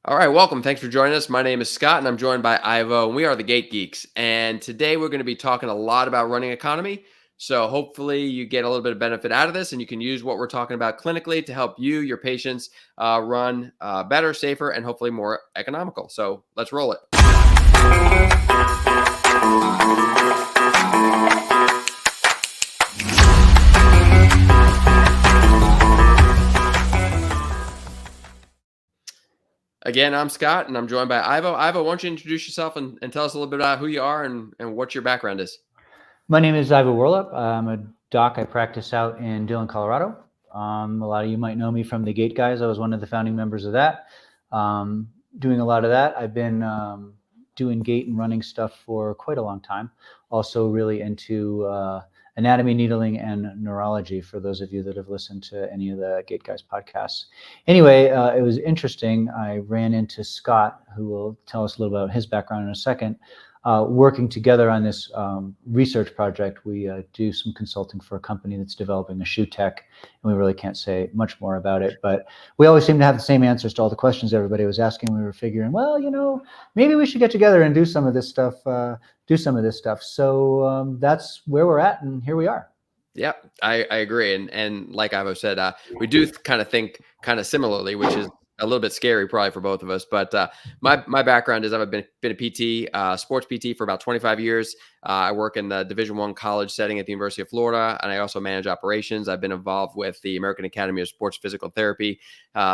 All right, welcome. Thanks for joining us. My name is Scott, and I'm joined by Ivo, and we are the Gate Geeks. And today we're going to be talking a lot about running economy. So hopefully you get a little bit of benefit out of this, and you can use what we're talking about clinically to help you, your patients, run better, safer, and hopefully more economical. So let's roll it. Again, I'm Scott, and I'm joined by Ivo. Ivo, why don't you introduce yourself and tell us a little bit about who you are and what your background is? My name is Ivo Warlup. I'm a doc. I practice out in Dillon, Colorado. A lot of you might know me from the Gate Guys. I was one of the founding members of that. Doing a lot of that. I've been doing gait and running stuff for quite a long time. Also really into anatomy, needling, and neurology, for those of you that have listened to any of the Gate Guys podcasts. Anyway, it was interesting. I ran into Scott, who will tell us a little about his background in a second. Working together on this research project. We do some consulting for a company that's developing a shoe tech, and we really can't say much more about it, but we always seem to have the same answers to all the questions everybody was asking. We were figuring, well, maybe we should get together and do some of this stuff, So that's where we're at, and here we are. Yeah, I agree. And like Ivo said, we do kind of think kind of similarly, which is a little bit scary probably for both of us. But my background is I've been a PT, sports PT for about 25 years. I work in the Division I college setting at the University of Florida, and I also manage operations. I've been involved with the American Academy of Sports Physical Therapy,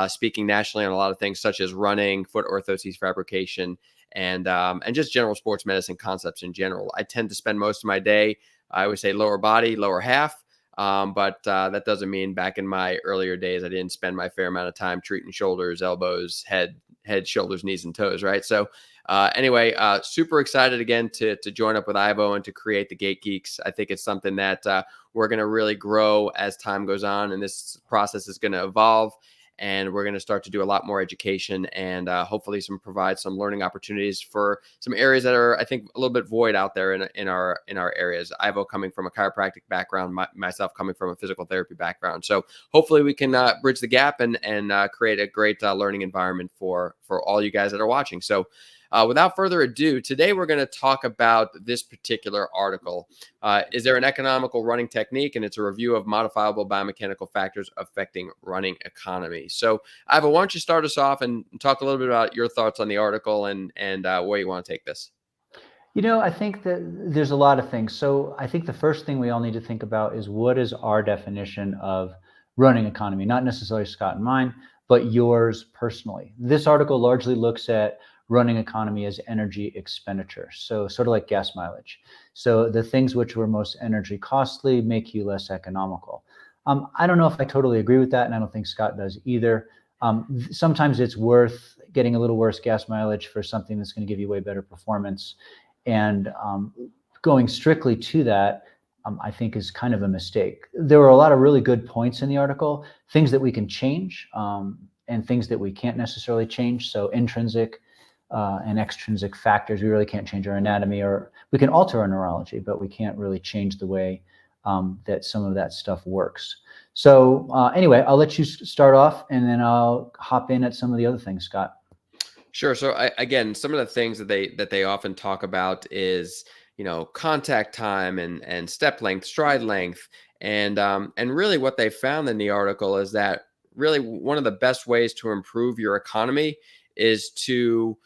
speaking nationally on a lot of things such as running, foot orthosis fabrication, and just general sports medicine concepts in general. I tend to spend most of my day, I always say lower body, lower half. But that doesn't mean back in my earlier days, I didn't spend my fair amount of time treating shoulders, elbows, head, shoulders, knees, and toes. Right. So anyway, super excited again to join up with Ivo and to create the Gate Geeks. I think it's something that we're going to really grow as time goes on, and this process is going to evolve. And we're going to start to do a lot more education and hopefully provide some learning opportunities for some areas that are, I think, a little bit void out there in our areas. Ivo coming from a chiropractic background, myself coming from a physical therapy background. So hopefully we can bridge the gap and create a great learning environment for all you guys that are watching. So without further ado, today we're going to talk about this particular article. Is there an economical running technique? And it's a review of modifiable biomechanical factors affecting running economy. So, Ivo, why don't you start us off and talk a little bit about your thoughts on the article and where you want to take this? I think that there's a lot of things. So I think the first thing we all need to think about is, what is our definition of running economy? Not necessarily Scott and mine, but yours personally. This article largely looks at running economy as energy expenditure. So sort of like gas mileage. So the things which were most energy costly make you less economical. I don't know if I totally agree with that, and I don't think Scott does either. Sometimes it's worth getting a little worse gas mileage for something that's going to give you way better performance. And going strictly to that, I think is kind of a mistake. There were a lot of really good points in the article, things that we can change and things that we can't necessarily change. So intrinsic and extrinsic factors, we really can't change our anatomy, or we can alter our neurology, but we can't really change the way that some of that stuff works. So anyway, I'll let you start off, and then I'll hop in at some of the other things, Scott. Sure. So again, some of the things that they often talk about is, contact time and step length, stride length, and really what they found in the article is that really one of the best ways to improve your economy is to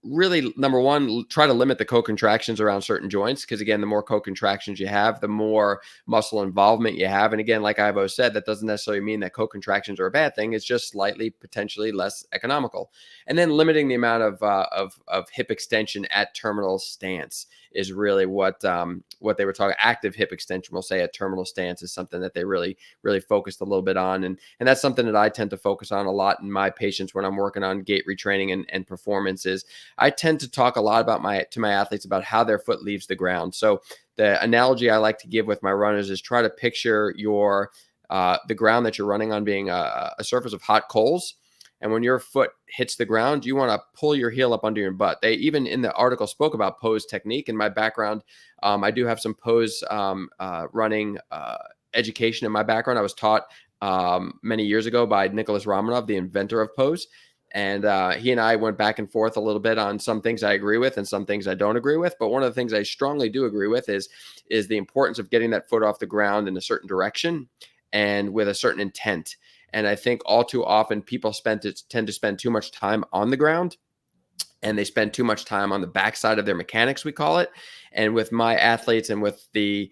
really, number one, try to limit the co-contractions around certain joints, because again, the more co-contractions you have, the more muscle involvement you have. And again, like Ivo said, that doesn't necessarily mean that co-contractions are a bad thing. It's just slightly potentially less economical. And then limiting the amount of hip extension at terminal stance is really what they were talking. Active hip extension, we'll say, at terminal stance is something that they really focused a little bit on, and that's something that I tend to focus on a lot in my patients when I'm working on gait retraining and performance. Is I tend to talk a lot about my athletes about how their foot leaves the ground. So the analogy I like to give with my runners is try to picture the ground that you're running on being a surface of hot coals. And when your foot hits the ground, you want to pull your heel up under your butt. They even in the article spoke about pose technique. In my background, I do have some pose running education in my background. I was taught many years ago by Nicholas Romanov, the inventor of pose. And he and I went back and forth a little bit on some things I agree with and some things I don't agree with. But one of the things I strongly do agree with is the importance of getting that foot off the ground in a certain direction and with a certain intent. And I think all too often people tend to spend too much time on the ground, and they spend too much time on the backside of their mechanics, we call it. And with my athletes and with the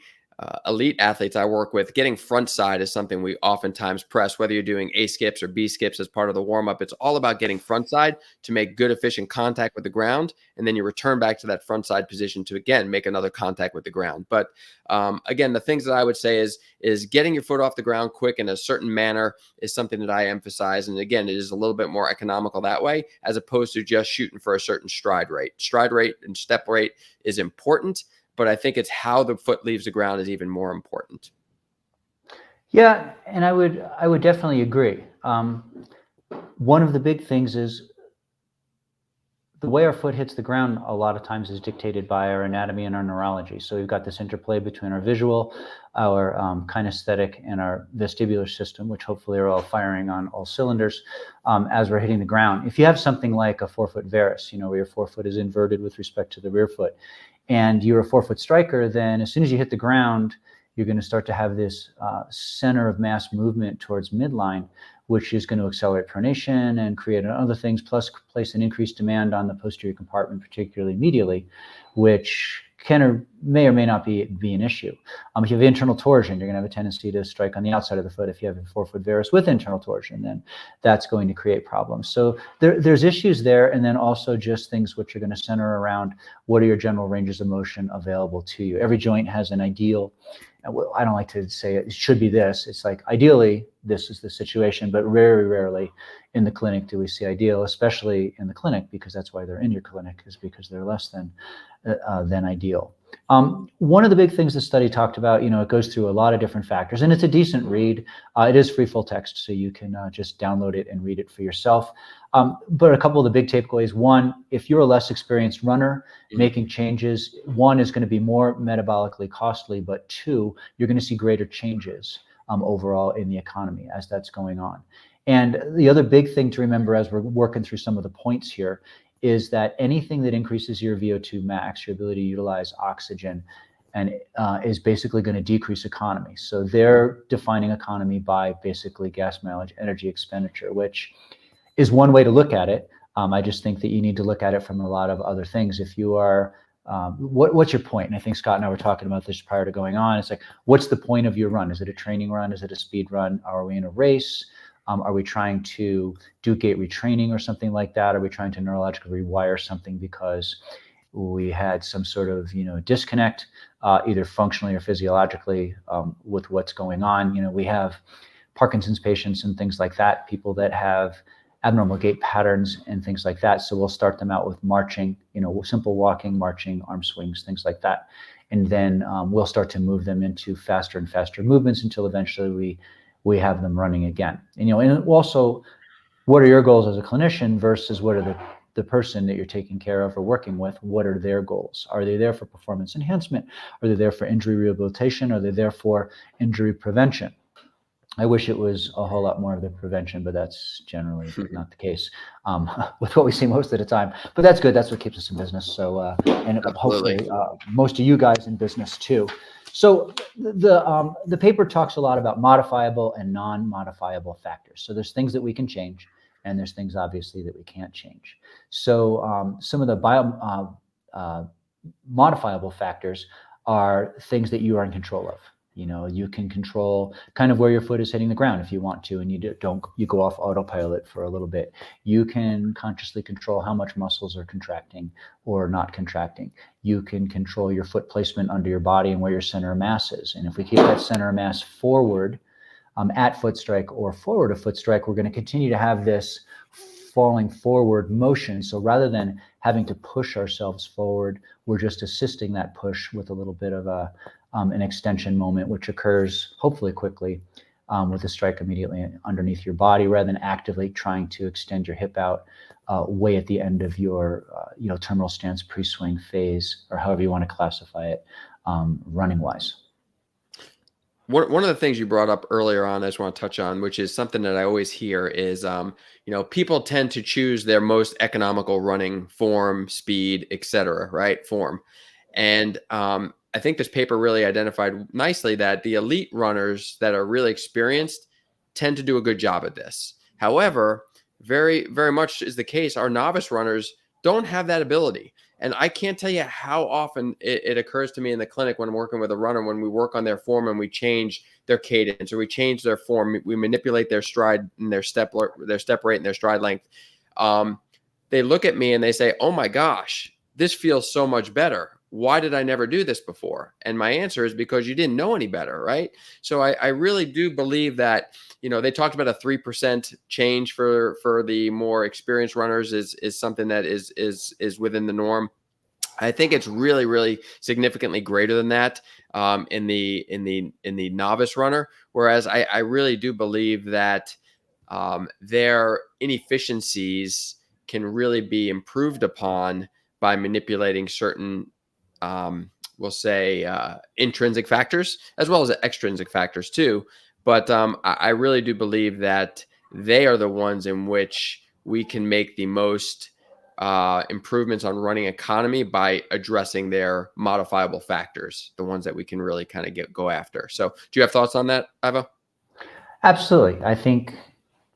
elite athletes I work with, getting front side is something we oftentimes press, whether you're doing A skips or B skips as part of the warm up. It's all about getting front side to make good, efficient contact with the ground. And then you return back to that front side position to, again, make another contact with the ground. But again, the things that I would say is getting your foot off the ground quick in a certain manner is something that I emphasize. And again, it is a little bit more economical that way, as opposed to just shooting for a certain stride rate. Stride rate and step rate is important, but I think it's how the foot leaves the ground is even more important. Yeah, and I would definitely agree. One of the big things is the way our foot hits the ground a lot of times is dictated by our anatomy and our neurology. So we've got this interplay between our visual, our kinesthetic, and our vestibular system, which hopefully are all firing on all cylinders as we're hitting the ground. If you have something like a forefoot varus, where your forefoot is inverted with respect to the rear foot, and you're a forefoot striker, then as soon as you hit the ground, you're going to start to have this center of mass movement towards midline, which is going to accelerate pronation and create other things, plus place an increased demand on the posterior compartment, particularly medially, which can or may not be an issue. If you have internal torsion, you're going to have a tendency to strike on the outside of the foot. If you have a forefoot varus with internal torsion, then that's going to create problems. So there's issues there, and then also just things which are going to center around what are your general ranges of motion available to you. Every joint has an ideal. I don't like to say it should be this. It's like ideally this is the situation, but very rarely in the clinic do we see ideal, especially in the clinic, because that's why they're in your clinic, is because they're less than ideal. One of the big things the study talked about, it goes through a lot of different factors, and it's a decent read. It is free full text, so you can just download it and read it for yourself. But a couple of the big takeaways: one, if you're a less experienced runner, making changes, one, is going to be more metabolically costly, but two, you're going to see greater changes overall in the economy as that's going on. And the other big thing to remember as we're working through some of the points here is that anything that increases your VO2 max, your ability to utilize oxygen, and is basically going to decrease economy. So they're defining economy by basically gas mileage, energy expenditure, which is one way to look at it. I just think that you need to look at it from a lot of other things. If you are, what's your point? And I think Scott and I were talking about this prior to going on. It's like, what's the point of your run? Is it a training run? Is it a speed run? Are we in a race? Are we trying to do gait retraining or something like that? Are we trying to neurologically rewire something because we had some sort of disconnect, either functionally or physiologically, with what's going on? We have Parkinson's patients and things like that, people that have abnormal gait patterns and things like that. So we'll start them out with marching, simple walking, marching, arm swings, things like that. And then we'll start to move them into faster and faster movements until eventually we have them running again. And also, what are your goals as a clinician versus what are the person that you're taking care of or working with? What are their goals? Are they there for performance enhancement? Are they there for injury rehabilitation? Are they there for injury prevention? I wish it was a whole lot more of the prevention, but that's generally not the case with what we see most of the time. But that's good. That's what keeps us in business. So, and Absolutely. hopefully most of you guys in business too. So the paper talks a lot about modifiable and non-modifiable factors. So there's things that we can change, and there's things obviously that we can't change. So some of the modifiable factors are things that you are in control of. You can control kind of where your foot is hitting the ground if you want to, and you go off autopilot for a little bit. You can consciously control how much muscles are contracting or not contracting. You can control your foot placement under your body and where your center of mass is. And if we keep that center of mass forward at foot strike or forward of foot strike, we're going to continue to have this falling forward motion. So rather than having to push ourselves forward, we're just assisting that push with a little bit of an extension moment, which occurs hopefully quickly with a strike immediately underneath your body, rather than actively trying to extend your hip out way at the end of your terminal stance pre-swing phase, or however you want to classify it running wise. One of the things you brought up earlier on, I just want to touch on, which is something that I always hear is, people tend to choose their most economical running form, speed, etc., right? Form. And I think this paper really identified nicely that the elite runners that are really experienced tend to do a good job at this. However, very, very much is the case, our novice runners don't have that ability. And I can't tell you how often it occurs to me in the clinic when I'm working with a runner, when we work on their form and we change their cadence or we change their form, we manipulate their stride and their step rate and their stride length. Um, they look at me and they say, "Oh my gosh, this feels so much better. Why did I never do this before?" And my answer is because you didn't know any better, right? So I really do believe that, they talked about a 3% change for the more experienced runners is something that is within the norm. I think it's really, really significantly greater than that in the novice runner. Whereas I really do believe that their inefficiencies can really be improved upon by manipulating certain, we'll say, intrinsic factors as well as extrinsic factors too. But I really do believe that they are the ones in which we can make the most improvements on running economy by addressing their modifiable factors, the ones that we can really kind of go after. So, do you have thoughts on that, Ivo? Absolutely. I think,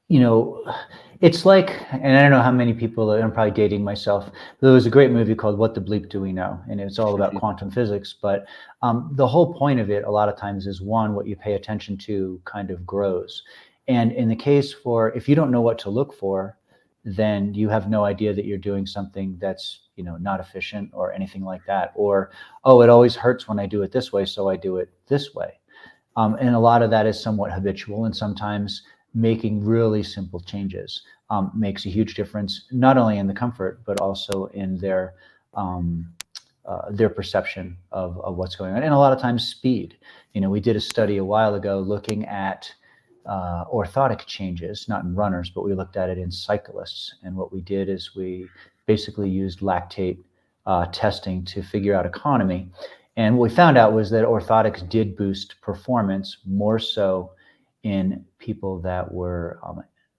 you know, it's like, and I don't know how many people, I'm probably dating myself. There was a great movie called What the Bleep Do We Know? And it's all about quantum physics. But the whole point of it, a lot of times, is one, what you pay attention to kind of grows. And in the case for, if you don't know what to look for, then you have no idea that you're doing something that's, not efficient or anything like that. Or, oh, it always hurts when I do it this way, so I do it this way. And a lot of that is somewhat habitual, and sometimes making really simple changes makes a huge difference, not only in the comfort, but also in their perception of what's going on. And a lot of times speed. We did a study a while ago looking at orthotic changes, not in runners, but we looked at it in cyclists. And what we did is we basically used lactate testing to figure out economy. And what we found out was that orthotics did boost performance more so in people that were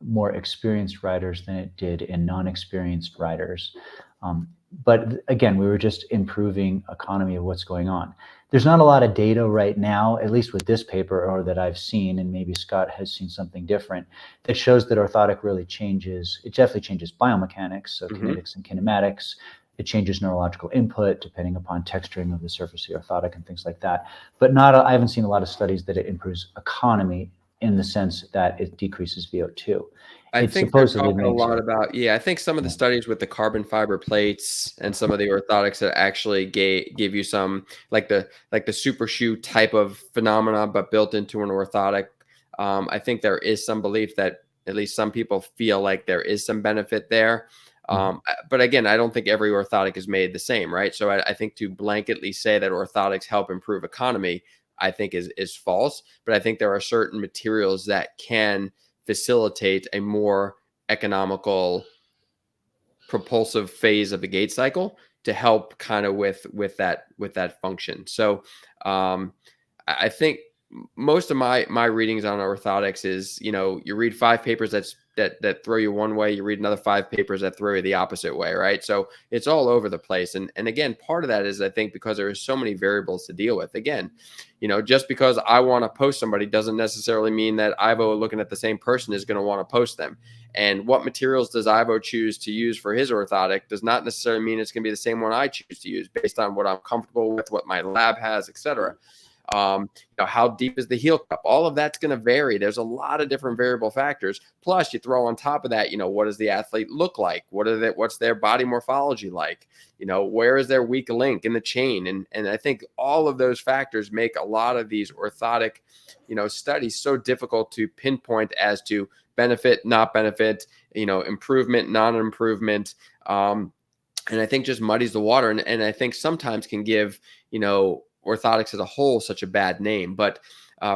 more experienced riders than it did in non-experienced riders. But again, we were just improving economy of what's going on. There's not a lot of data right now, at least with this paper or that I've seen, and maybe Scott has seen something different, that shows that orthotic really changes. It definitely changes biomechanics, so kinetics and kinematics. It changes neurological input depending upon texturing of the surface of the orthotic and things like that. But I haven't seen a lot of studies that it improves economy in the sense that it decreases VO2. I It think they're supposedly talking a makes lot it. about, yeah, I think some of the studies with the carbon fiber plates and some of the orthotics that actually give you some like the super shoe type of phenomena, but built into an orthotic. I think there is some belief that at least some people feel like there is some benefit there. But again, I don't think every orthotic is made the same, right? So I think to blanketly say that orthotics help improve economy, I think is false. But I think there are certain materials that can facilitate a more economical propulsive phase of the gait cycle to help kind of with that function. So I think most of my readings on orthotics is, you read 5 papers that throw you one way, you read another 5 papers that throw you the opposite way, right? So it's all over the place. And again, part of that is, I think, because there are so many variables to deal with. Again, just because I want to post somebody doesn't necessarily mean that Ivo, looking at the same person, is going to want to post them. And what materials does Ivo choose to use for his orthotic does not necessarily mean it's going to be the same one I choose to use based on what I'm comfortable with, what my lab has, etc. How deep is the heel cup? All of that's going to vary. There's a lot of different variable factors. Plus, you throw on top of that, what does the athlete look like? What's their body morphology like? Where is their weak link in the chain? And I think all of those factors make a lot of these orthotic, studies so difficult to pinpoint as to benefit, not benefit, improvement, non-improvement. And I think just muddies the water, and I think sometimes can give orthotics as a whole such a bad name. But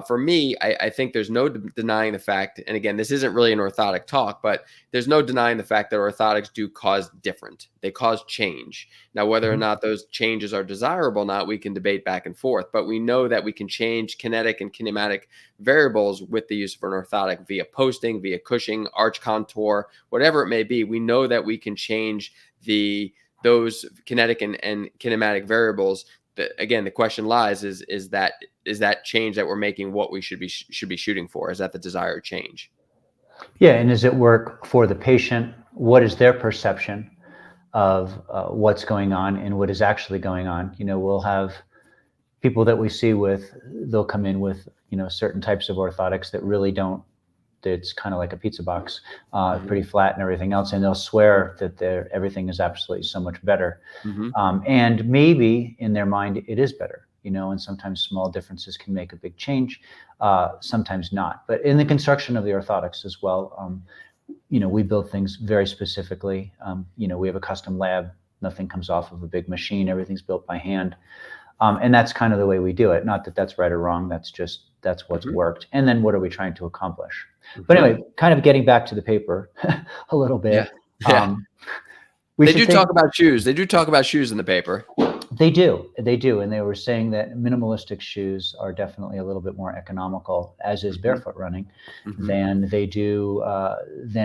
For me, I think there's no denying the fact, and again, this isn't really an orthotic talk, but there's no denying the fact that orthotics do cause different. They cause change. Now, whether or Mhm. not those changes are desirable or not, we can debate back and forth, but we know that we can change kinetic and kinematic variables with the use of an orthotic via posting, via cushioning, arch contour, whatever it may be. We know that we can change those kinetic and kinematic variables. Again, the question lies is that change that we're making what we should be shooting for? Is that the desired change? Yeah, and does it work for the patient? What is their perception of what's going on and what is actually going on? We'll have people that we see they'll come in with certain types of orthotics that really don't. It's kind of like a pizza box, Hmm. pretty flat and everything else, and they'll swear that everything is absolutely so much better. Hmm. And maybe in their mind it is better, and sometimes small differences can make a big change, sometimes not. But in the construction of the orthotics as well, we build things very specifically. We have a custom lab. Nothing comes off of a big machine. Everything's built by hand. And that's kind of the way we do it. Not that that's right or wrong. That's what's Hmm. worked. And then what are we trying to accomplish? But Hmm. anyway, kind of getting back to the paper a little Yeah. bit. Yeah. Um, we They should do think. talk about shoes. They do talk about shoes in the paper. They do, and they were saying that minimalistic shoes are definitely a little bit more economical, as is Hmm. barefoot running, Hmm. than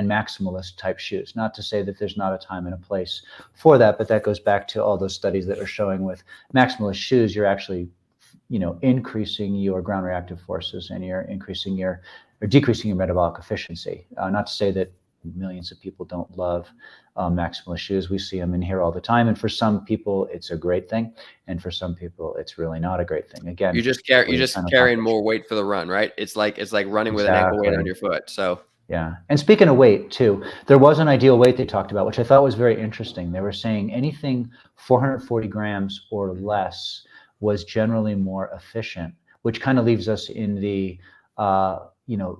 maximalist type shoes. Not to say that there's not a time and a place for that, but that goes back to all those studies that are showing with maximalist shoes, you're actually, increasing your ground reactive forces and you're decreasing your metabolic efficiency. Not to say that millions of people don't love maximalist shoes. We see them in here all the time, and for some people it's a great thing, and for some people it's really not a great thing. Again, what You're are you just trying to carrying accomplish? more weight for the run, right? It's like running with an ankle weight on Exactly. your foot. So. Yeah. And speaking of weight too, there was an ideal weight they talked about, which I thought was very interesting. They were saying anything 440 grams or Mhm. less was generally more efficient, which kind of leaves us in the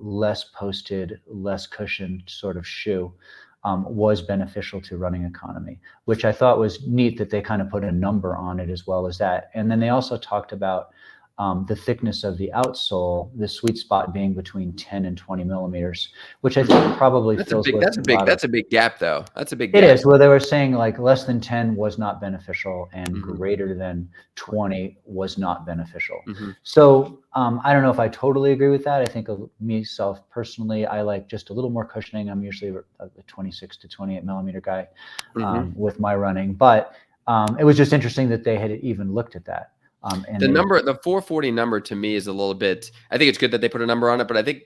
less posted, less cushioned sort of shoe. Was beneficial to running economy, which I thought was neat that they kind of put a number on it as well as that. And then they also talked about the thickness of the outsole, the sweet spot being between 10 and 20 millimeters, which I think probably That's a fills big with that's a a big lot of. that's a big gap though. That's a big It gap. is. Well, they were saying like less than 10 was not beneficial and Mhm. greater than 20 was not beneficial. Mhm. So I don't know if I totally agree with that. I think of myself personally, I like just a little more cushioning. I'm usually a 26 to 28 millimeter guy Mhm. with my running, but it was just interesting that they had even looked at that. And they. The 440 number to me is a little bit. I think it's good that they put a number on it, but I think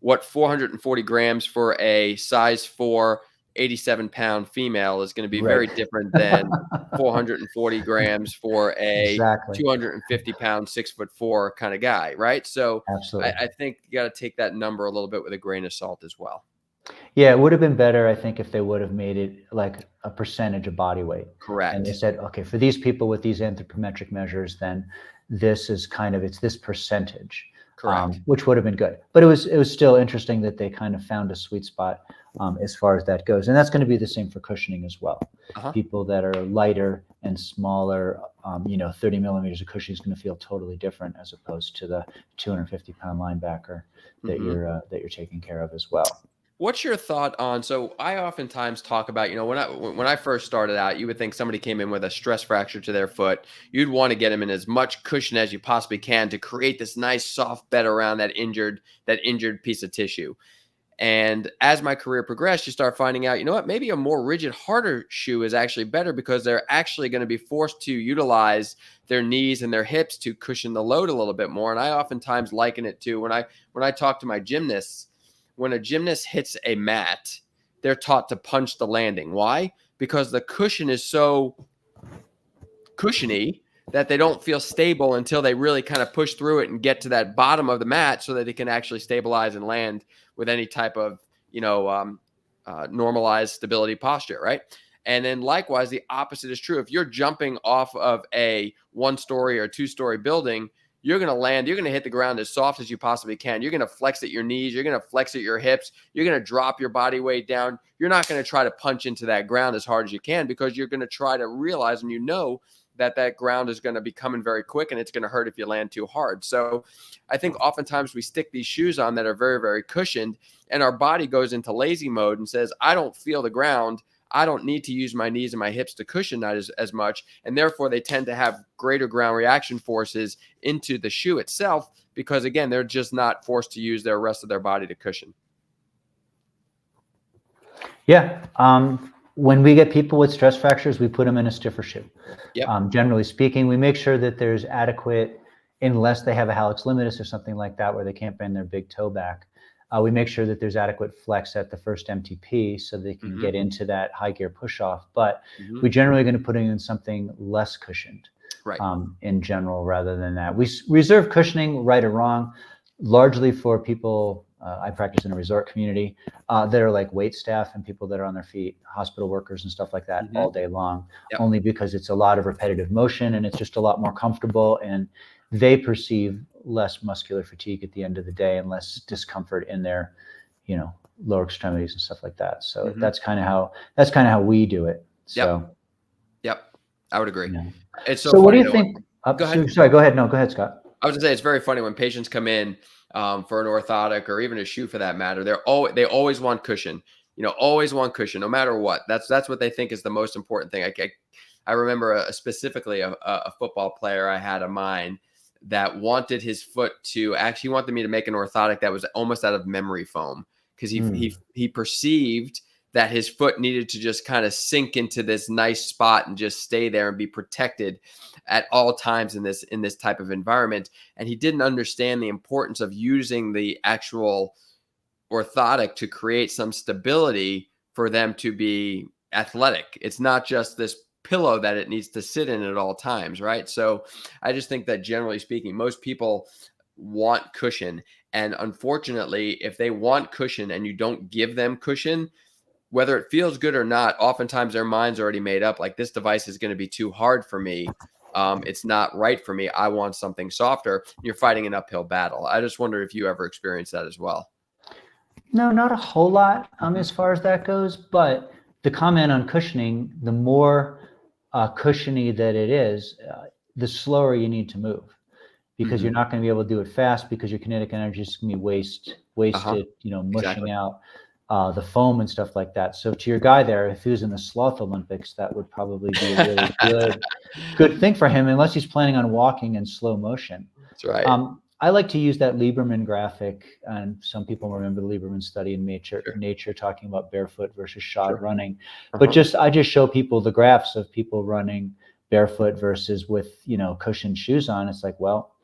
what 440 grams for a size 4, 87-pound female is going to be Right. very different than 440 grams for a Exactly. 250-pound 6'4" kind of guy, right? So I, Absolutely. I think you got to take that number a little bit with a grain of salt as well. Yeah, it would have been better, I think, if they would have made it like a percentage of body weight. And they Correct. said, okay, for these people with these anthropometric measures, then this is it's this percentage, Correct. which would have been good. But it was still interesting that they kind of found a sweet spot as far as that goes. And that's going to be the same for cushioning as well. Uh-huh. People that are lighter and smaller, 30 millimeters of cushioning is going to feel totally different as opposed to the 250-pound linebacker that Hmm. you're taking care of as well. What's your thought on? So I oftentimes talk about, when I first started out, you would think somebody came in with a stress fracture to their foot. You'd want to get them in as much cushion as you possibly can to create this nice soft bed around that injured piece of tissue. And as my career progressed, you start finding out, what, maybe a more rigid, harder shoe is actually better because they're actually going to be forced to utilize their knees and their hips to cushion the load a little bit more. And I oftentimes liken it to when I talk to my gymnasts, when a gymnast hits a mat, they're taught to punch the landing. Why? Because the cushion is so cushiony that they don't feel stable until they really kind of push through it and get to that bottom of the mat so that they can actually stabilize and land with any type of normalized stability posture, right? And then likewise, the opposite is true. If you're jumping off of a 1-story or 2-story building, you're going to land, you're going to hit the ground as soft as you possibly can. You're going to flex at your knees. You're going to flex at your hips. You're going to drop your body weight down. You're not going to try to punch into that ground as hard as you can because you're going to try to realize, and that ground is going to be coming very quick and it's going to hurt if you land too hard. So I think oftentimes we stick these shoes on that are very, very cushioned, and our body goes into lazy mode and says, I don't feel the ground. I don't need to use my knees and my hips to cushion that as much. And therefore they tend to have greater ground reaction forces into the shoe itself, because again, they're just not forced to use their rest of their body to cushion. Yeah. When we get people with stress fractures, we put them in a stiffer shoe. Yep. Generally speaking, we make sure that there's adequate, unless they have a hallux limitus or something like that where they can't bend their big toe back. We make sure that there's adequate flex at the first MTP so they can get into that high gear push off. But we generally are going to put in something less cushioned, right. In general, rather than that. We reserve cushioning, right or wrong, largely for people. I practice in a resort community that are like wait staff and people that are on their feet, hospital workers and stuff like that all day long, only because it's a lot of repetitive motion and it's just a lot more comfortable, and they perceive less muscular fatigue at the end of the day and less discomfort in their, lower extremities and stuff like that. So that's kind of how we do it. So, yep, I would agree. Yeah. It's so So what do funny you think? Go ahead. Sorry, go ahead. No, go ahead, Scott. I was gonna say, it's very funny when patients come in for an orthotic or even a shoe for that matter. They always want cushion. Always want cushion, no matter what. That's what they think is the most important thing. I remember specifically a football player I had of mine that wanted his foot to actually wanted me to make an orthotic that was almost out of memory foam, because he perceived that his foot needed to just kind of sink into this nice spot and just stay there and be protected at all times in this type of environment. And he didn't understand the importance of using the actual orthotic to create some stability for them to be athletic. It's not just this pillow that it needs to sit in at all times, right? So I just think that generally speaking, most people want cushion. And unfortunately, if they want cushion and you don't give them cushion, whether it feels good or not, oftentimes their mind's already made up. Like, this device is going to be too hard for me. It's not right for me. I want something softer. You're fighting an uphill battle. I just wonder if you ever experienced that as well. No, not a whole lot as far as that goes. But the comment on cushioning, the more cushiony that it is, the slower you need to move, because you're not going to be able to do it fast, because your kinetic energy is going to be wasted, mushing Exactly. out the foam and stuff like that. So to your guy there, if he was in the Sloth Olympics, that would probably be a really good thing for him, unless he's planning on walking in slow motion. That's right. I like to use that Lieberman graphic, and some people remember the Lieberman study in Nature talking about barefoot versus shod running. But I just show people the graphs of people running barefoot versus with cushioned shoes on. It's like, well,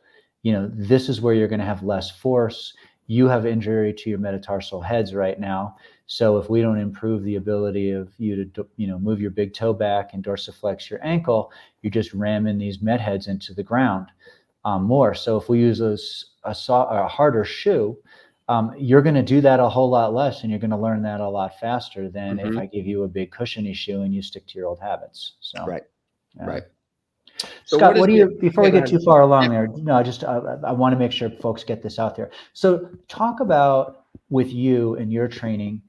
this is where you're going to have less force. You have injury to your metatarsal heads right now. So if we don't improve the ability of you to move your big toe back and dorsiflex your ankle, you're just ramming these med heads into the ground more. So if we use a harder shoe, you're going to do that a whole lot less, and you're going to learn that a lot faster than if I give you a big cushiony shoe and you stick to your old habits. So right. So Scott, before we get too far along there, I want to make sure folks get this out there. So talk about, with you and your training,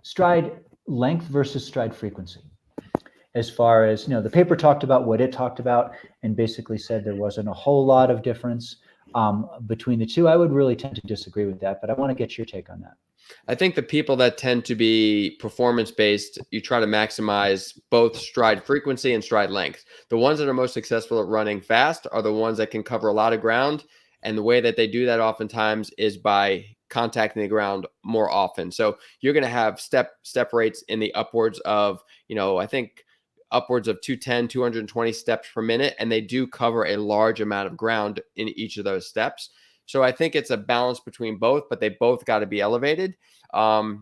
stride length versus stride frequency. As far as, the paper talked about what it talked about and basically said there wasn't a whole lot of difference between the two. I would really tend to disagree with that, but I want to get your take on that. I think the people that tend to be performance-based, you try to maximize both stride frequency and stride length. The ones that are most successful at running fast are the ones that can cover a lot of ground. And the way that they do that oftentimes is by contacting the ground more often. So you're going to have step rates in the upwards of, I think upwards of 210, 220 steps per minute. And they do cover a large amount of ground in each of those steps. So I think it's a balance between both, but they both got to be elevated. I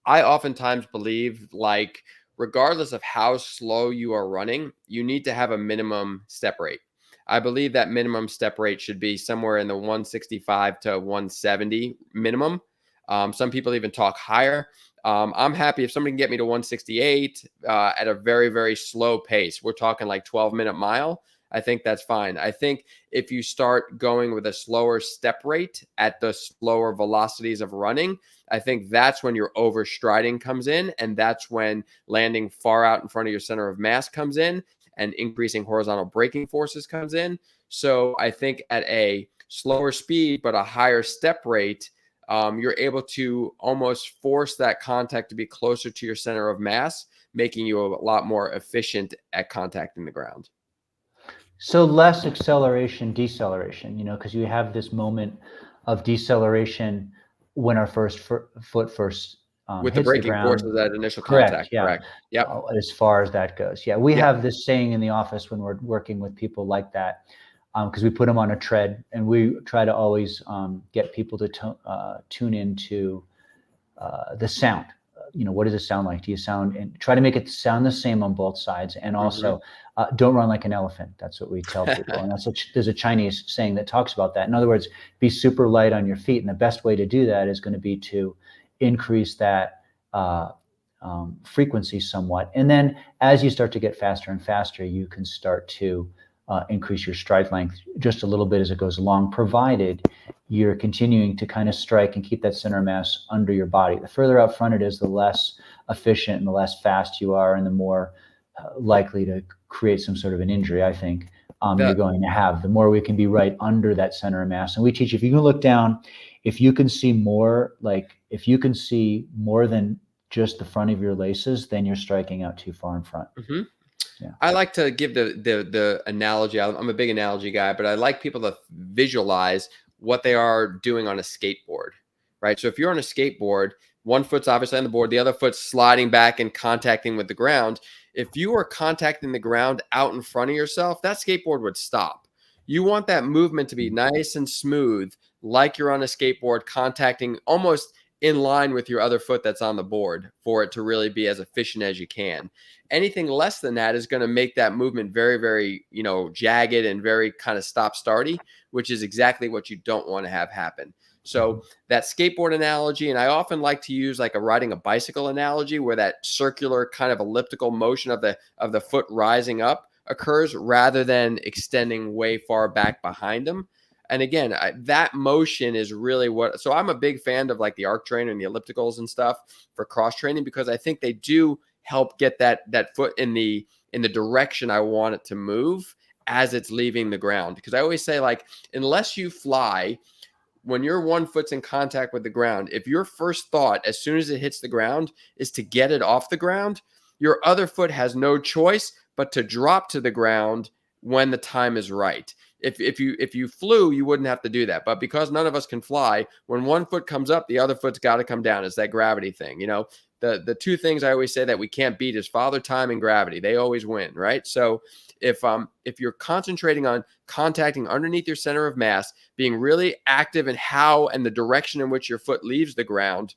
oftentimes believe, like, regardless of how slow you are running, you need to have a minimum step rate. I believe that minimum step rate should be somewhere in the 165 to 170 minimum. Some people even talk higher. I'm happy if somebody can get me to 168 at a very, very slow pace. We're talking like 12-minute mile. I think that's fine. I think if you start going with a slower step rate at the slower velocities of running, I think that's when your overstriding comes in. And that's when landing far out in front of your center of mass comes in and increasing horizontal braking forces comes in. So I think at a slower speed, but a higher step rate, you're able to almost force that contact to be closer to your center of mass, making you a lot more efficient at contacting the ground. So less acceleration, deceleration, because you have this moment of deceleration when our foot first With the hits the braking force ground. of that initial Correct. contact, Yeah. correct. Yep. As far as that goes. Yeah. We Yep. have this saying in the office when we're working with people like that, because we put them on a tread, and we try to always get people to tune into the sound. What does it sound like? Do you sound, and try to make it sound the same on both sides, and also don't run like an elephant. That's what we tell people, and there's a Chinese saying that talks about that. In other words, be super light on your feet, and the best way to do that is going to be to increase that frequency somewhat, and then as you start to get faster and faster, you can start to increase your stride length just a little bit as it goes along, provided you're continuing to kind of strike and keep that center mass under your body. The further out front it is, the less efficient and the less fast you are, and the more likely to create some sort of an injury, I think, you're going to have. The more we can be right under that center of mass. And we teach, if you can look down, if you can see more than just the front of your laces, then you're striking out too far in front. Mm-hmm. Yeah. I like to give the analogy. I'm a big analogy guy, but I like people to visualize what they are doing on a skateboard, right? So if you're on a skateboard, one foot's obviously on the board, the other foot's sliding back and contacting with the ground. If you are contacting the ground out in front of yourself, that skateboard would stop. You want that movement to be nice and smooth, like you're on a skateboard, contacting almost in line with your other foot that's on the board, for it to really be as efficient as you can. Anything less than that is going to make that movement very, very, jagged and very kind of stop-starty, which is exactly what you don't want to have happen. So that skateboard analogy, and I often like to use like riding a bicycle analogy, where that circular kind of elliptical motion of the foot rising up occurs, rather than extending way far back behind them. And again, that motion is really what. So I'm a big fan of like the arc trainer and the ellipticals and stuff for cross training, because I think they do help get that foot in the direction I want it to move as it's leaving the ground. Because I always say, like, unless you fly, when your one foot's in contact with the ground, if your first thought as soon as it hits the ground is to get it off the ground, your other foot has no choice but to drop to the ground when the time is right. If you flew, you wouldn't have to do that. But because none of us can fly, when one foot comes up, the other foot's got to come down. It's that gravity thing. The two things I always say that we can't beat is father time and gravity. They always win, right? So if you're concentrating on contacting underneath your center of mass, being really active in how and the direction in which your foot leaves the ground,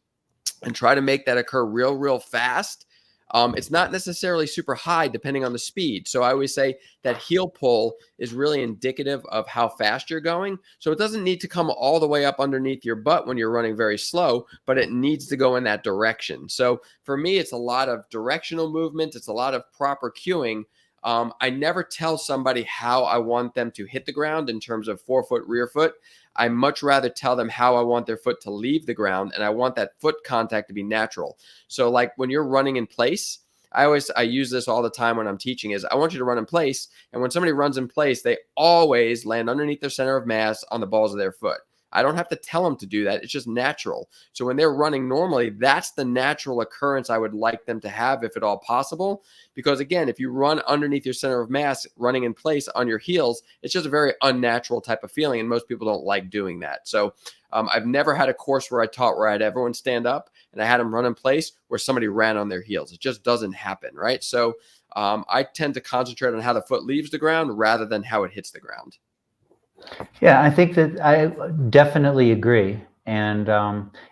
and try to make that occur real fast. It's not necessarily super high depending on the speed. So I always say that heel pull is really indicative of how fast you're going. So it doesn't need to come all the way up underneath your butt when you're running very slow, but it needs to go in that direction. So for me, it's a lot of directional movement. It's a lot of proper cueing. I never tell somebody how I want them to hit the ground in terms of forefoot, rear foot. I much rather tell them how I want their foot to leave the ground, and I want that foot contact to be natural. So like when you're running in place, I use this all the time when I'm teaching, is I want you to run in place. And when somebody runs in place, they always land underneath their center of mass on the balls of their foot. I don't have to tell them to do that. It's just natural. So when they're running normally, that's the natural occurrence I would like them to have, if at all possible. Because again, if you run underneath your center of mass, running in place on your heels, it's just a very unnatural type of feeling. And most people don't like doing that. So I've never had a course where I taught where I had everyone stand up and I had them run in place where somebody ran on their heels. It just doesn't happen, right? So I tend to concentrate on how the foot leaves the ground rather than how it hits the ground. Yeah, I think that I definitely agree. And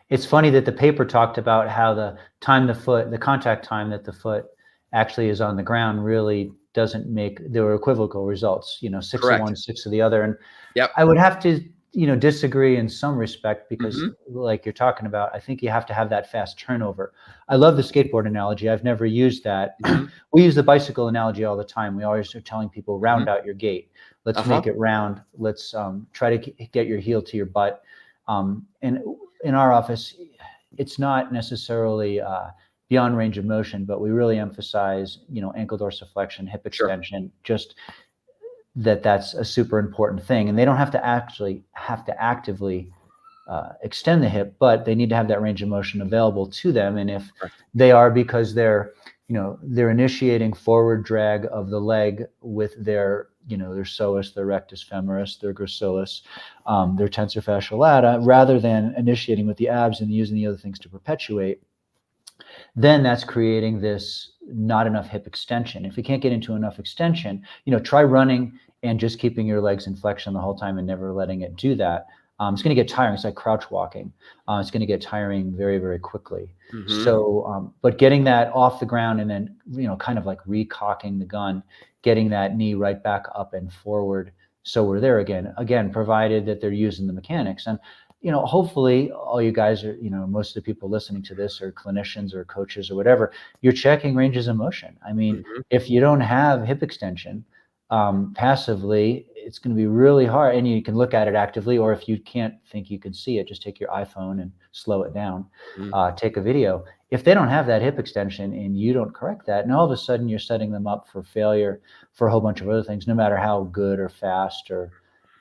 it's funny that the paper talked about how the contact time that the foot actually is on the ground really doesn't make, there were equivocal results, 6 of Correct. one, 6 of the other. And Yep. I would have to disagree in some respect because, Mm-hmm. like you're talking about, I think you have to have that fast turnover. I love the skateboard analogy. I've never used that. Mm-hmm. We use the bicycle analogy all the time. We always are telling people, Mm-hmm. round out your gait. Let's Uh-huh. make it round. Let's try to get your heel to your butt. And in our office, it's not necessarily beyond range of motion, but we really emphasize, ankle dorsiflexion, hip Sure. extension, just that's a super important thing. And they don't have to actually have to actively extend the hip, but they need to have that range of motion available to them. And if Correct. they are, because they're initiating forward drag of the leg with their psoas, their rectus femoris, their gracilis, their tensor fasciae lata, rather than initiating with the abs and using the other things to perpetuate, then that's creating this not enough hip extension. If you can't get into enough extension, try running and just keeping your legs in flexion the whole time and never letting it do that. It's going to get tiring. It's like crouch walking. It's going to get tiring very, very quickly. Mm-hmm. So, but getting that off the ground and then, kind of like recocking the gun, getting that knee right back up and forward. So we're there again, provided that they're using the mechanics. And hopefully all you guys are, most of the people listening to this are clinicians or coaches or whatever, you're checking ranges of motion. I mean, Mm-hmm. if you don't have hip extension passively, it's going to be really hard. And you can look at it actively, or if you can't think you can see it, just take your iPhone and slow it down, Mm-hmm. take a video. If they don't have that hip extension and you don't correct that, and all of a sudden you're setting them up for failure for a whole bunch of other things, no matter how good or fast or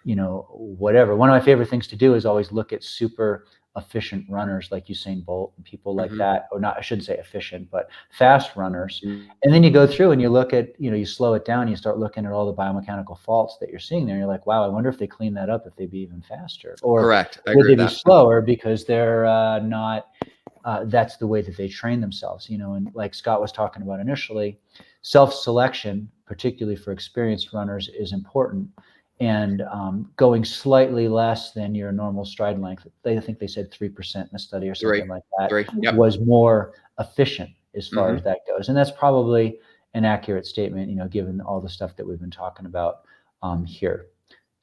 whatever. One of my favorite things to do is always look at super efficient runners like Usain Bolt and people like Mm-hmm. that, or not, I shouldn't say efficient, but fast runners. Mm-hmm. And then you go through and you look at, you slow it down, you start looking at all the biomechanical faults that you're seeing there. And you're like, wow, I wonder if they clean that up, if they'd be even faster, or Correct. I would agree they with be that. slower because they're not, that's the way that they train themselves, and like Scott was talking about initially, self-selection, particularly for experienced runners, is important. And going slightly less than your normal stride length, I think they said 3% in the study or Three. something like that, Three. Yep. was more efficient as far Mm-hmm. as that goes. And that's probably an accurate statement, given all the stuff that we've been talking about here.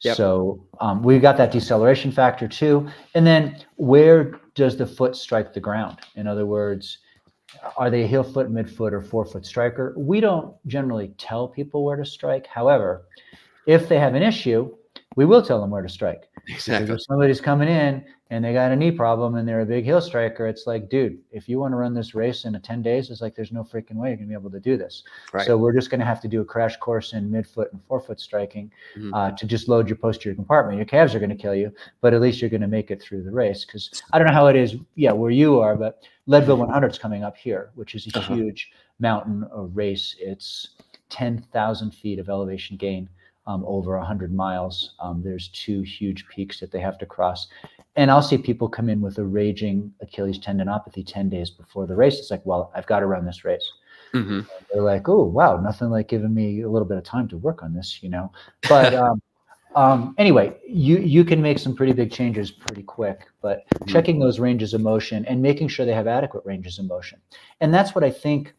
Yep. So we've got that deceleration factor too. And then where does the foot strike the ground? In other words, are they a heel foot, midfoot, or forefoot striker? We don't generally tell people where to strike. However, if they have an issue, we will tell them where to strike. Because Exactly. if somebody's coming in and they got a knee problem and they're a big heel striker, it's like, dude, if you want to run this race in 10 days, it's like, there's no freaking way you're going to be able to do this. Right. So we're just going to have to do a crash course in midfoot and forefoot striking Mm-hmm. to just load your posterior compartment. Your calves are going to kill you, but at least you're going to make it through the race. Because I don't know how it is, where you are, but Leadville 100 is coming up here, which is a Uh-huh. huge mountain race. It's 10,000 feet of elevation gain. Over 100 miles. There's 2 huge peaks that they have to cross. And I'll see people come in with a raging Achilles tendinopathy 10 days before the race. It's like, well, I've got to run this race. Mm-hmm. They're like, oh, wow, nothing like giving me a little bit of time to work on this, But anyway, you can make some pretty big changes pretty quick, but checking those ranges of motion and making sure they have adequate ranges of motion. And that's what I think.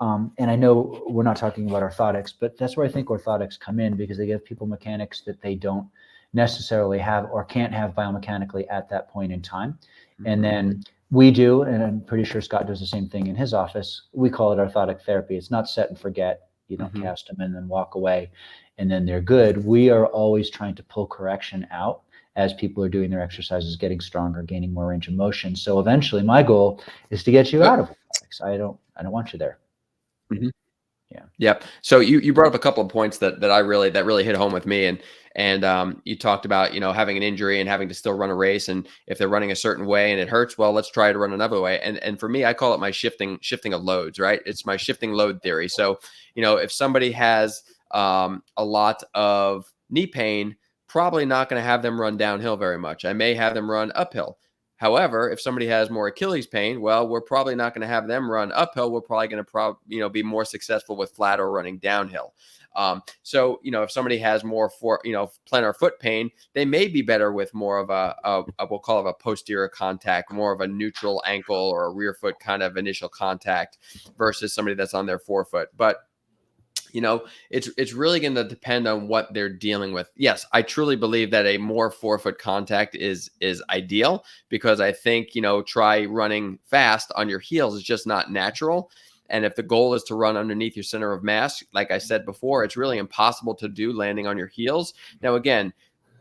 And I know we're not talking about orthotics, but that's where I think orthotics come in, because they give people mechanics that they don't necessarily have or can't have biomechanically at that point in time. And then we do, and I'm pretty sure Scott does the same thing in his office. We call it orthotic therapy. It's not set and forget. You don't Mm-hmm. cast them and then walk away and then they're good. We are always trying to pull correction out as people are doing their exercises, getting stronger, gaining more range of motion. So eventually my goal is to get you Yep. out of orthotics. I don't want you there. Mm-hmm. Yeah. Yep. So you brought up a couple of points that really hit home with me, and you talked about having an injury and having to still run a race, and if they're running a certain way and it hurts, well, let's try to run another way. And for me, I call it my shifting of loads. Right? It's my shifting load theory. So if somebody has a lot of knee pain, probably not going to have them run downhill very much. I may have them run uphill. However, if somebody has more Achilles pain, well, we're probably not going to have them run uphill. We're probably going to be more successful with flat or running downhill. So if somebody has more plantar foot pain, they may be better with more of a we'll call it a posterior contact, more of a neutral ankle or a rear foot kind of initial contact versus somebody that's on their forefoot. But it's really going to depend on what they're dealing with. Yes, I truly believe that a more forefoot contact is ideal, because I think, try running fast on your heels is just not natural. And if the goal is to run underneath your center of mass, like I said before, it's really impossible to do landing on your heels. Now, again,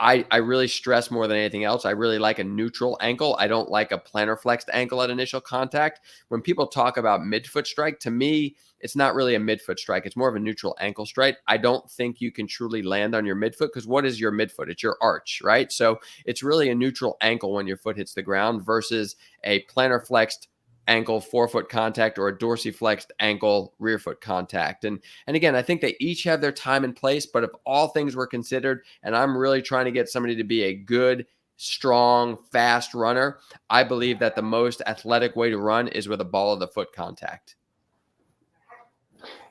I really stress more than anything else, I really like a neutral ankle. I don't like a plantar flexed ankle at initial contact. When people talk about midfoot strike, to me, it's not really a midfoot strike. It's more of a neutral ankle strike. I don't think you can truly land on your midfoot, because what is your midfoot? It's your arch, right? So it's really a neutral ankle when your foot hits the ground versus a plantar flexed ankle forefoot contact or a dorsiflexed ankle rear foot contact. And again, I think they each have their time and place, but if all things were considered, and I'm really trying to get somebody to be a good, strong, fast runner, I believe that the most athletic way to run is with a ball of the foot contact.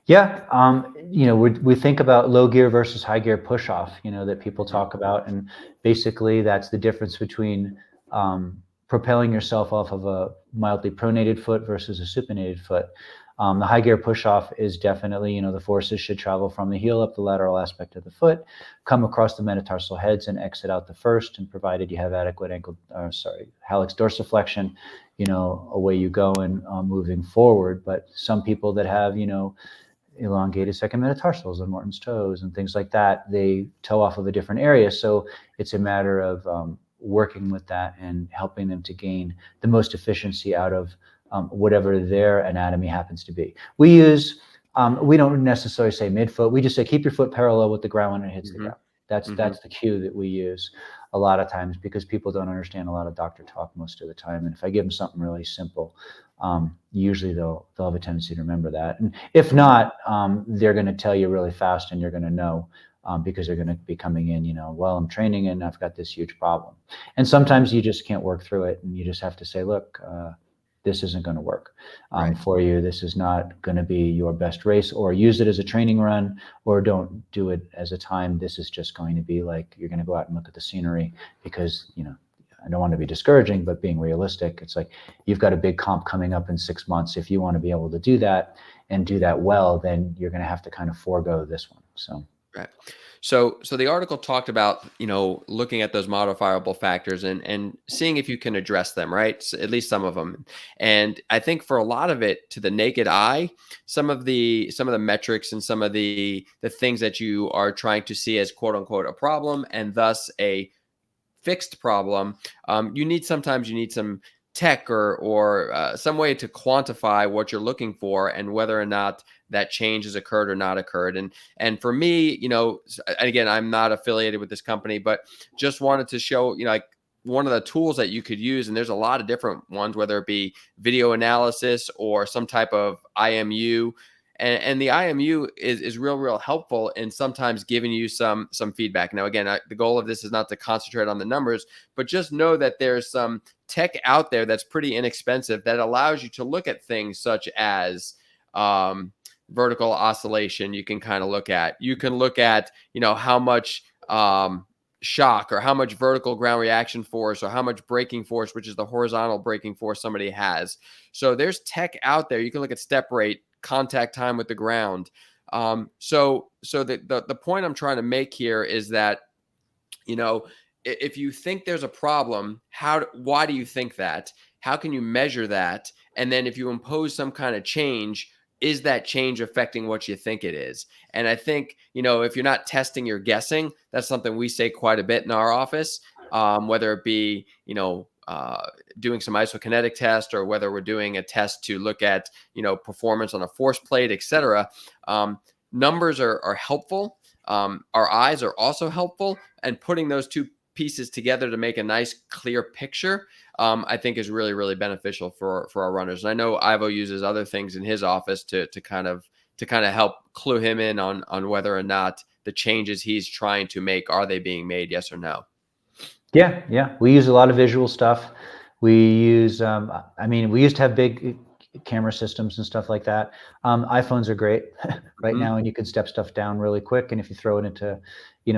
Yeah, we think about low gear versus high gear push off, that people talk about, and basically that's the difference between propelling yourself off of a mildly pronated foot versus a supinated foot. The high gear push off is definitely, the forces should travel from the heel up the lateral aspect of the foot, come across the metatarsal heads and exit out the first, and provided you have adequate hallux dorsiflexion, away you go and moving forward. But some people that have, elongated second metatarsals and Morton's toes and things like that, they toe off of a different area. So it's a matter of working with that and helping them to gain the most efficiency out of whatever their anatomy happens to be. We don't necessarily say midfoot. We just say keep your foot parallel with the ground when it hits the ground. That's the cue that we use a lot of times, because people don't understand a lot of doctor talk most of the time. And if I give them something really simple, usually they'll have a tendency to remember that. And if not, they're going to tell you really fast, and you're going to know, because they're going to be coming in, well, I'm training and I've got this huge problem. And sometimes you just can't work through it, and you just have to say, look, this isn't going to work for you. This is not going to be your best race, or use it as a training run, or don't do it as a time. This is just going to be like, you're going to go out and look at the scenery, because, I don't want to be discouraging, but being realistic, it's like you've got a big comp coming up in 6 months. If you want to be able to do that and do that well, then you're going to have to kind of forego this one. So. Right. So the article talked about, looking at those modifiable factors and seeing if you can address them, right? So at least some of them. And I think for a lot of it, to the naked eye, some of the metrics and some of the things that you are trying to see as quote unquote a problem, and thus a fixed problem, you need some tech or some way to quantify what you're looking for and whether or not that change has occurred or not occurred. And for me, again, I'm not affiliated with this company, but just wanted to show, like one of the tools that you could use, and there's a lot of different ones, whether it be video analysis or some type of IMU. And the IMU is real helpful in sometimes giving you some feedback. Now, again, the goal of this is not to concentrate on the numbers, but just know that there's some tech out there that's pretty inexpensive that allows you to look at things such as vertical oscillation. You can kind of look at. You can look at, how much shock or how much vertical ground reaction force or how much braking force, which is the horizontal braking force somebody has. So there's tech out there. You can look at step rate, contact time with the ground. So the point I'm trying to make here is that, if you think there's a problem, why do you think that? How can you measure that? And then if you impose some kind of change, is that change affecting what you think it is? And I think, if you're not testing, you're guessing. That's something we say quite a bit in our office, whether it be, doing some isokinetic test, or whether we're doing a test to look at, performance on a force plate, etc. Numbers are helpful. Our eyes are also helpful, and putting those two pieces together to make a nice, clear picture, I think is really beneficial for our runners. And I know Ivo uses other things in his office to kind of help clue him in on whether or not the changes he's trying to make, are they being made, yes or no? Yeah. We use a lot of visual stuff. We use, we used to have big camera systems and stuff like that. iPhones are great right now, and you can step stuff down really quick. And if you throw it into,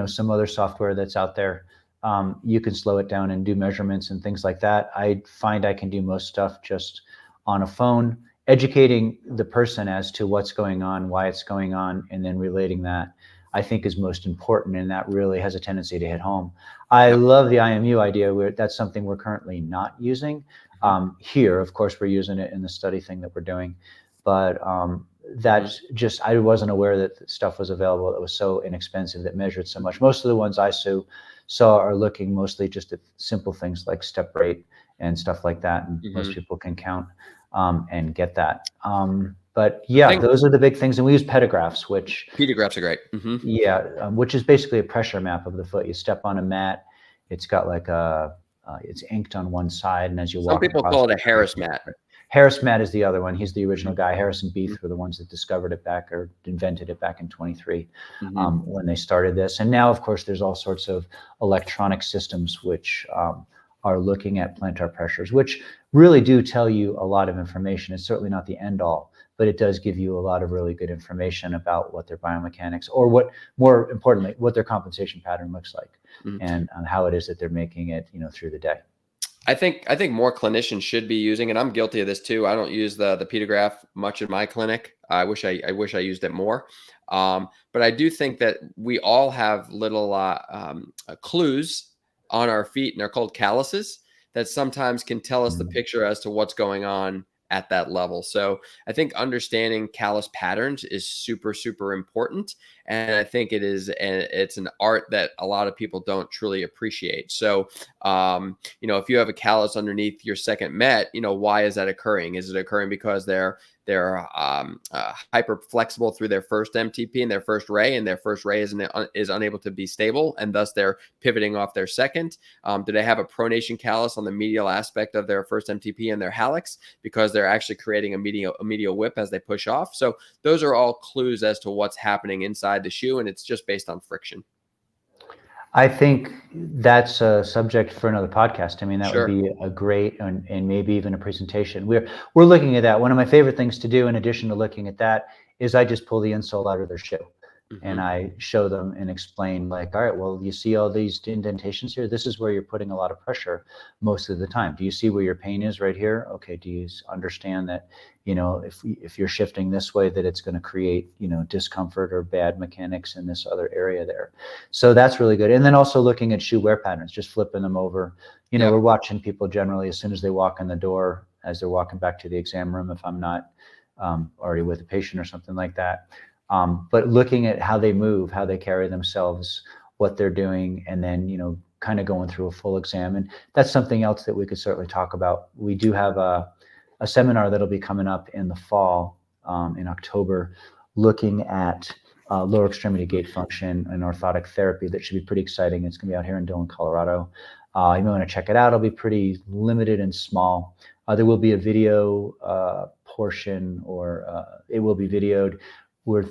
some other software that's out there, you can slow it down and do measurements and things like that. I find I can do most stuff just on a phone. educating the person as to what's going on, why it's going on, and then relating that, I think, is most important, and that really has a tendency to hit home. I Yep. love the IMU idea. That's something we're currently not using Hmm. here. Of course, we're using it in the study thing that we're doing, but Hmm. that's just, I wasn't aware that stuff was available that was so inexpensive, that measured so much. Most of the ones I saw are looking mostly just at simple things like step rate and stuff like that, and most Hmm. people can count and get that. But I yeah, think those are the big things, and we use pedographs, which, pedographs are great. Hmm. yeah, which is basically a pressure map of the foot. You step on a mat, it's got like it's inked on one side, and as you Some walk people across call it it, a Harris mat. Harris Mat is the other one. He's the original Hmm. guy. Harris and Beath were the ones that discovered it back, or invented it back in 23 Hmm. when they started this. And now, of course, there's all sorts of electronic systems which are looking at plantar pressures, which really do tell you a lot of information. It's certainly not the end all, but it does give you a lot of really good information about what their biomechanics, or what, more importantly, what their compensation pattern looks like, Hmm. and how it is that they're making it, through the day. I think more clinicians should be using, and I'm guilty of this too. I don't use the pedograph much in my clinic. I wish I used it more. But I do think that we all have little clues on our feet, and they're called calluses, that sometimes can tell us the Mm. picture as to what's going on at that level. So I think understanding callus patterns is super, super important. And I think it's an art that a lot of people don't truly appreciate. So if you have a callus underneath your second met, why is that occurring? Is it occurring because they're hyper flexible through their first MTP and their first ray, and their first ray is unable to be stable, and thus they're pivoting off their second? Do they have a pronation callus on the medial aspect of their first MTP and their hallux, because they're actually creating a medial whip as they push off? So those are all clues as to what's happening inside the shoe, and it's just based on friction. I think that's a subject for another podcast. I mean, that would Sure. be a great, and maybe even a presentation. We're looking at that. One of my favorite things to do, in addition to looking at that, is I just pull the insole out of their shoe, and Hmm. I show them and explain, like, all right, well, you see all these indentations here? This is where you're putting a lot of pressure most of the time. Do you see where your pain is right here? Okay. Do you understand that, if you're shifting this way, that it's going to create, discomfort or bad mechanics in this other area there? So that's really good. And then also looking at shoe wear patterns, just flipping them over. We're Yep. watching people generally as soon as they walk in the door, as they're walking back to the exam room, if I'm not already with a patient or something like that. But looking at how they move, how they carry themselves, what they're doing, and then, kind of going through a full exam. And that's something else that we could certainly talk about. We do have a seminar that'll be coming up in the fall, in October, looking at lower extremity gait function and orthotic therapy. That should be pretty exciting. It's going to be out here in Dillon, Colorado. You may want to check it out. It'll be pretty limited and small. There will be a video portion, or it will be videoed. We're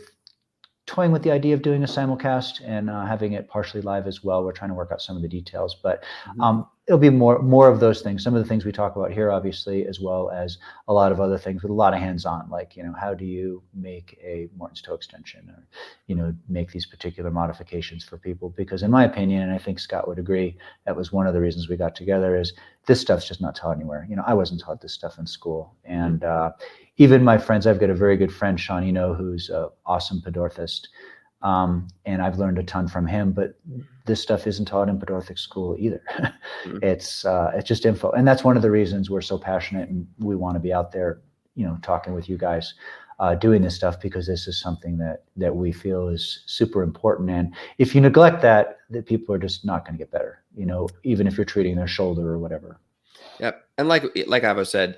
toying with the idea of doing a simulcast and having it partially live as well. We're trying to work out some of the details, but Hmm. it'll be more of those things. Some of the things we talk about here, obviously, as well as a lot of other things with a lot of hands-on, like, how do you make a Morton's toe extension, or, make these particular modifications for people? Because in my opinion, and I think Scott would agree, that was one of the reasons we got together, is this stuff's just not taught anywhere. I wasn't taught this stuff in school. Hmm. And even my friends, I've got a very good friend, Sean, who's an awesome podorthist. And I've learned a ton from him, but this stuff isn't taught in podorthic school either. Hmm. It's just info. And that's one of the reasons we're so passionate, and we want to be out there, talking with you guys, doing this stuff, because this is something that we feel is super important. And if you neglect that, people are just not going to get better, even if you're treating their shoulder or whatever. Yep. And like Ivo said,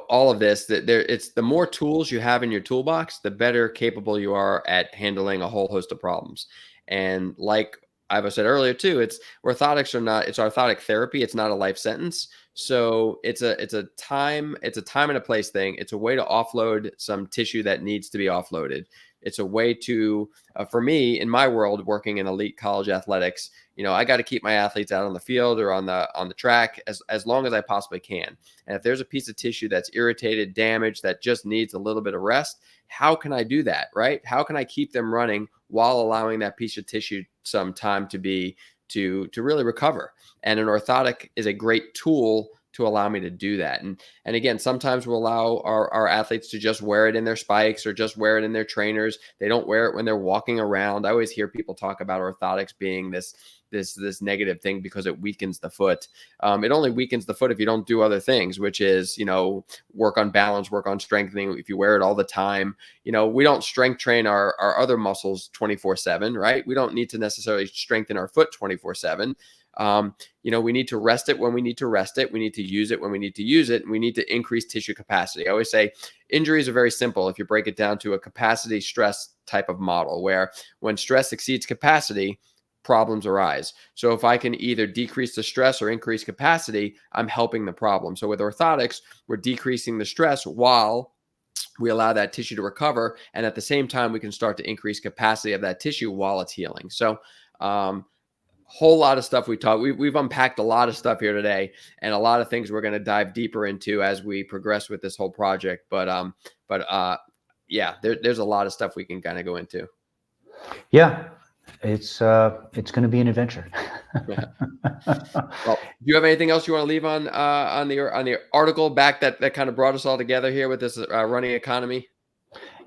all of this, that it's the more tools you have in your toolbox, the better capable you are at handling a whole host of problems. And like Ivo said earlier too, it's orthotic therapy. It's not a life sentence. So it's a time and a place thing. It's a way to offload some tissue that needs to be offloaded. It's a way to, for me, in my world, working in elite college athletics, I got to keep my athletes out on the field or on the track as long as I possibly can. And if there's a piece of tissue that's irritated, damaged, that just needs a little bit of rest, how can I do that, right? How can I keep them running while allowing that piece of tissue some time to really recover? And an orthotic is a great tool to allow me to do that. And again, sometimes we'll allow our athletes to just wear it in their spikes or just wear it in their trainers. They don't wear it when they're walking around. I always hear people talk about orthotics being this negative thing because it weakens the foot. It only weakens the foot if you don't do other things, which is, work on balance, work on strengthening. If you wear it all the time, we don't strength train our other muscles 24/7, right? We don't need to necessarily strengthen our foot 24/7. We need to rest it when we need to rest it. We need to use it when we need to use it. And we need to increase tissue capacity. I always say injuries are very simple if you break it down to a capacity stress type of model, where when stress exceeds capacity, problems arise. So if I can either decrease the stress or increase capacity, I'm helping the problem. So with orthotics, we're decreasing the stress while we allow that tissue to recover. And at the same time, we can start to increase capacity of that tissue while it's healing. So, whole lot of stuff we talked. We've unpacked a lot of stuff here today, and a lot of things we're going to dive deeper into as we progress with this whole project. Yeah, there's a lot of stuff we can kind of go into. Yeah, it's going to be an adventure. Well, do you have anything else you want to leave on the article back that kind of brought us all together here with this running economy?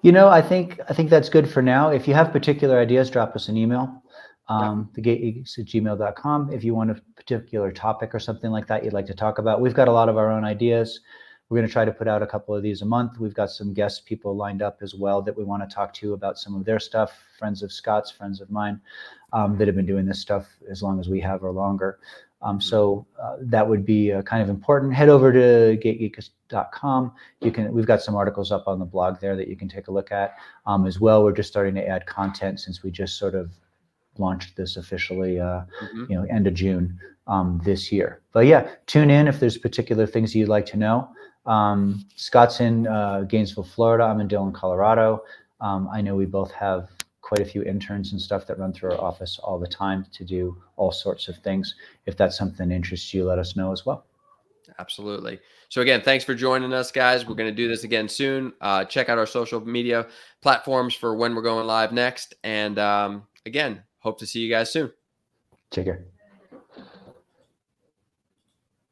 I think that's good for now. If you have particular ideas, drop us an email, thegategeeks@gmail.com. If you want a particular topic or something like that you'd like to talk about, we've got a lot of our own ideas. We're going to try to put out a couple of these a month. We've got some guest people lined up as well that we want to talk to about some of their stuff, friends of Scott's, friends of mine, that have been doing this stuff as long as we have or longer. So that would be kind of important. Head over to gategeeks.com. We've got some articles up on the blog there that you can take a look at as well. We're just starting to add content since we just sort of launched this officially, end of June this year. But yeah, tune in if there's particular things you'd like to know. Scott's in Gainesville, Florida. I'm in Dillon, Colorado. I know we both have quite a few interns and stuff that run through our office all the time to do all sorts of things. If that's something that interests you, let us know as well. Absolutely. So again, thanks for joining us, guys. We're going to do this again soon. Check out our social media platforms for when we're going live next. And again, hope to see you guys soon. Take care.